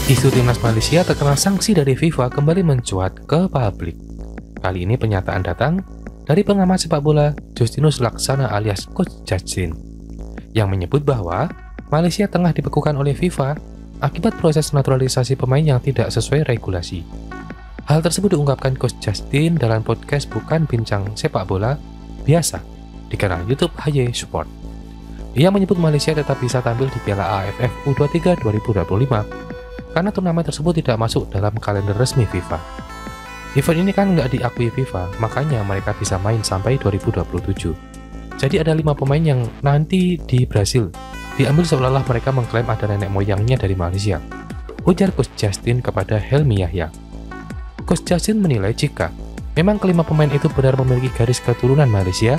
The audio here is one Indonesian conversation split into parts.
Isu timnas Malaysia terkena sanksi dari FIFA kembali mencuat ke publik. Kali ini pernyataan datang dari pengamat sepak bola Justinus Laksana alias Coach Justin, yang menyebut bahwa Malaysia tengah dibekukan oleh FIFA akibat proses naturalisasi pemain yang tidak sesuai regulasi. Hal tersebut diungkapkan Coach Justin dalam podcast Bukan Bincang Sepak Bola Biasa di kanal YouTube HY Sport. Ia menyebut Malaysia tetap bisa tampil di Piala AFF U23 2025 karena turnamen tersebut tidak masuk dalam kalender resmi FIFA. Event ini kan nggak diakui FIFA, makanya mereka bisa main sampai 2027. Jadi ada 5 pemain yang nanti di Brasil diambil seolah-olah mereka mengklaim ada nenek moyangnya dari Malaysia, ujar Coach Justin kepada Helmi Yahya. Coach Justin menilai jika memang kelima pemain itu benar memiliki garis keturunan Malaysia,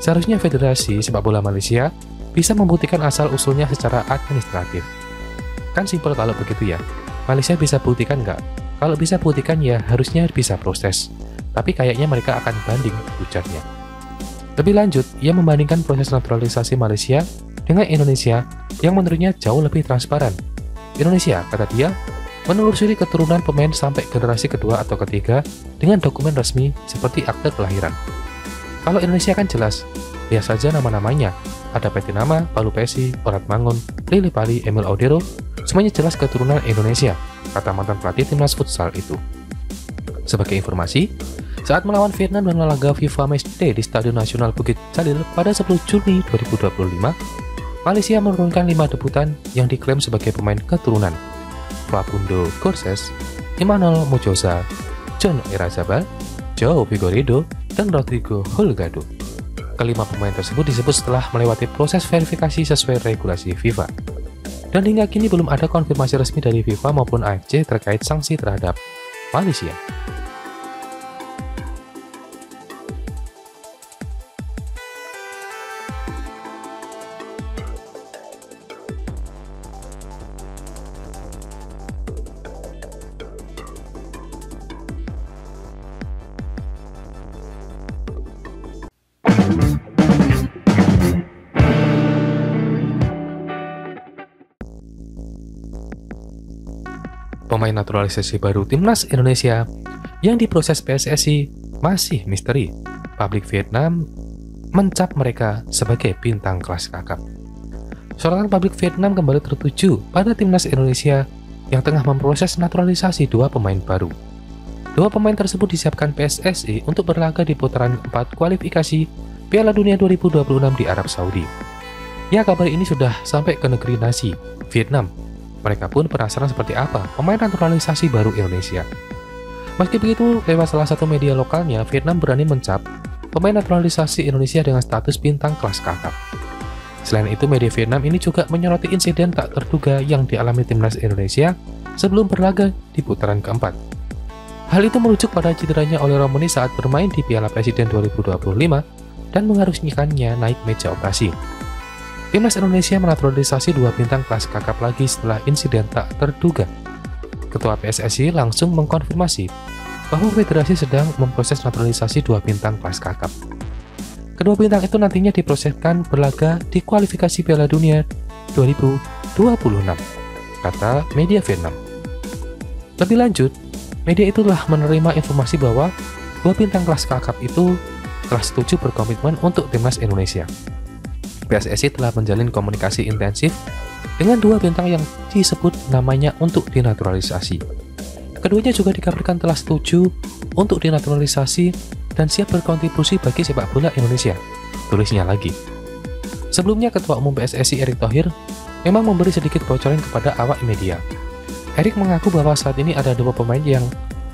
seharusnya Federasi Sepak Bola Malaysia bisa membuktikan asal-usulnya secara administratif. Kan simpel kalau begitu ya. Malaysia bisa buktikan nggak? Kalau bisa buktikan ya harusnya bisa proses. Tapi kayaknya mereka akan banding, ujarnya. Lebih lanjut, ia membandingkan proses naturalisasi Malaysia dengan Indonesia yang menurutnya jauh lebih transparan. Indonesia, kata dia, menelusuri keturunan pemain sampai generasi kedua atau ketiga dengan dokumen resmi seperti akte kelahiran. Kalau Indonesia kan jelas, lihat saja nama-namanya. Ada Peti Nama, Palu Pesi, Orat Mangun, Lili Pali, Emil Audero, semuanya jelas keturunan Indonesia, kata mantan pelatih timnas futsal itu. Sebagai informasi, saat melawan Vietnam dalam laga FIFA Matchday di Stadion Nasional Bukit Jalil pada 10 Juni 2025, Malaysia menurunkan 5 debutan yang diklaim sebagai pemain keturunan: Facundo Garces, Emmanuel Mojosa, John Oyarzabal, João Figueiredo, dan Rodrigo Holgado. Kelima pemain tersebut disebut setelah melewati proses verifikasi sesuai regulasi FIFA. Dan hingga kini belum ada konfirmasi resmi dari FIFA maupun AFC terkait sanksi terhadap Malaysia. Pemain naturalisasi baru timnas Indonesia yang diproses PSSI masih misteri. Publik Vietnam mencap mereka sebagai bintang kelas kakap. Sorotan publik Vietnam kembali tertuju pada timnas Indonesia yang tengah memproses naturalisasi 2 pemain baru. 2 pemain tersebut disiapkan PSSI untuk berlaga di putaran 4 kualifikasi Piala Dunia 2026 di Arab Saudi. Ya, kabar ini sudah sampai ke negeri nasi, Vietnam. Mereka pun penasaran seperti apa pemain naturalisasi baru Indonesia. Meski begitu, lewat salah satu media lokalnya, Vietnam berani mencap pemain naturalisasi Indonesia dengan status bintang kelas kakap. Selain itu, media Vietnam ini juga menyoroti insiden tak terduga yang dialami timnas Indonesia sebelum berlaga di putaran keempat. Hal itu merujuk pada cederanya Oli Romani saat bermain di Piala Presiden 2025 dan mengharuskannya naik meja operasi. Timnas Indonesia menaturalisasi 2 bintang kelas kakap lagi setelah insiden tak terduga. Ketua PSSI langsung mengkonfirmasi bahwa federasi sedang memproses naturalisasi 2 bintang kelas kakap. Kedua bintang itu nantinya diproseskan berlaga di kualifikasi Piala Dunia 2026, kata media Vietnam. Lebih lanjut, media itu telah menerima informasi bahwa 2 bintang kelas kakap itu telah setuju berkomitmen untuk timnas Indonesia. PSSI telah menjalin komunikasi intensif dengan 2 bintang yang disebut namanya untuk dinaturalisasi. Keduanya juga dikabarkan telah setuju untuk dinaturalisasi dan siap berkontribusi bagi sepak bola Indonesia, tulisnya lagi. Sebelumnya, Ketua Umum PSSI Erick Thohir memang memberi sedikit bocoran kepada awak media. Erick mengaku bahwa saat ini ada 2 pemain yang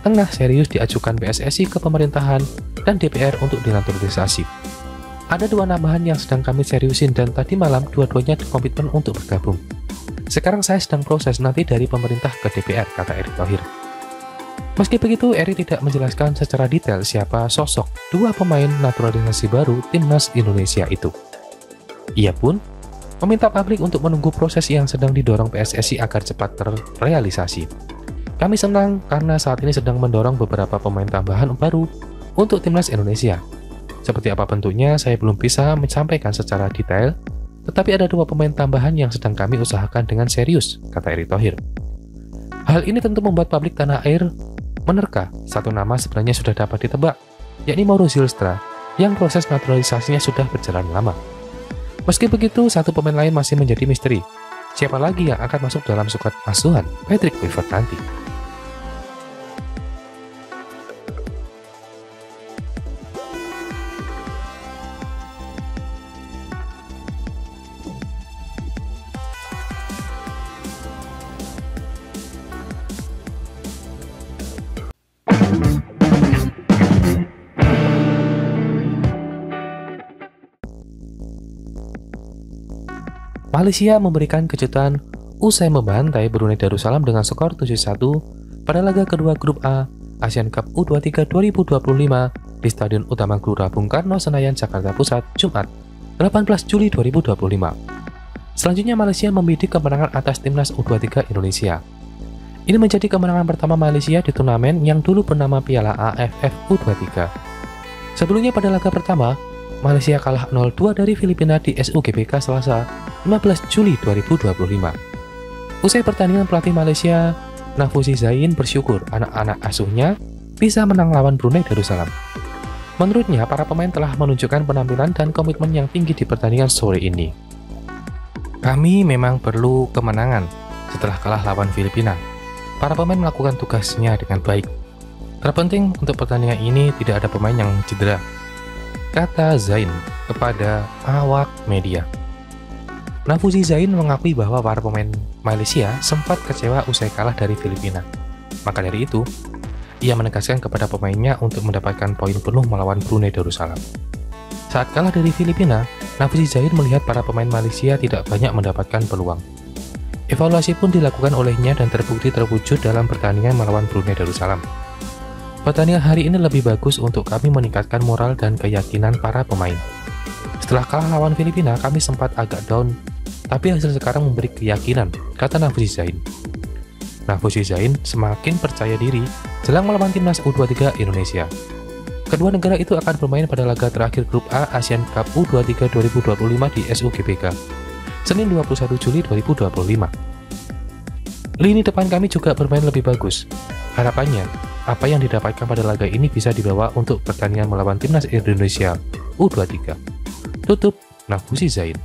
tengah serius diajukan PSSI ke pemerintahan dan DPR untuk dinaturalisasi. Ada 2 nambahan yang sedang kami seriusin dan tadi malam dua-duanya komitmen untuk bergabung. Sekarang saya sedang proses nanti dari pemerintah ke DPR, kata Erick Thohir. Meski begitu, Erick tidak menjelaskan secara detail siapa sosok 2 pemain naturalisasi baru timnas Indonesia itu. Ia pun meminta publik untuk menunggu proses yang sedang didorong PSSI agar cepat terrealisasi. Kami senang karena saat ini sedang mendorong beberapa pemain tambahan baru untuk timnas Indonesia. Seperti apa bentuknya, saya belum bisa menyampaikan secara detail, tetapi ada 2 pemain tambahan yang sedang kami usahakan dengan serius, kata Erick Thohir. Hal ini tentu membuat publik tanah air menerka satu nama sebenarnya sudah dapat ditebak, yakni Mauro Zylstra, yang proses naturalisasinya sudah berjalan lama. Meski begitu, satu pemain lain masih menjadi misteri. Siapa lagi yang akan masuk dalam skuad asuhan Patrick Kluivert nanti? Malaysia memberikan kejutan usai membantai Brunei Darussalam dengan skor 7-1 pada laga kedua grup A Asian Cup U23 2025 di Stadion Utama Gelora Bung Karno, Senayan, Jakarta Pusat, Jumat, 18 Juli 2025. Selanjutnya Malaysia membidik kemenangan atas timnas U23 Indonesia. Ini menjadi kemenangan pertama Malaysia di turnamen yang dulu bernama Piala AFF U23. Sebelumnya pada laga pertama, Malaysia kalah 0-2 dari Filipina di SUGBK Selasa, 15 Juli 2025. Usai pertandingan, pelatih Malaysia, Nafuzi Zain, bersyukur anak-anak asuhnya bisa menang lawan Brunei Darussalam. Menurutnya, para pemain telah menunjukkan penampilan dan komitmen yang tinggi di pertandingan sore ini. Kami memang perlu kemenangan setelah kalah lawan Filipina. Para pemain melakukan tugasnya dengan baik. Terpenting untuk pertandingan ini tidak ada pemain yang cedera, kata Zain kepada awak media. Nafuzi Zain mengakui bahwa para pemain Malaysia sempat kecewa usai kalah dari Filipina. Maka dari itu, ia menegaskan kepada pemainnya untuk mendapatkan poin penuh melawan Brunei Darussalam. Saat kalah dari Filipina, Nafuzi Zain melihat para pemain Malaysia tidak banyak mendapatkan peluang. Evaluasi pun dilakukan olehnya dan terbukti terwujud dalam pertandingan melawan Brunei Darussalam. Pertandingan hari ini lebih bagus untuk kami meningkatkan moral dan keyakinan para pemain. Setelah kalah lawan Filipina, kami sempat agak down, tapi hasil sekarang memberi keyakinan, kata Nafuzi Zain. Nafuzi Zain semakin percaya diri jelang melawan timnas U23 Indonesia. Kedua negara itu akan bermain pada laga terakhir grup A Asian Cup U23 2025 di SUGBK, Senin 21 Juli 2025. Lini depan kami juga bermain lebih bagus. Harapannya, apa yang didapatkan pada laga ini bisa dibawa untuk pertandingan melawan timnas Indonesia U23. Tutup Nafuzi Zain.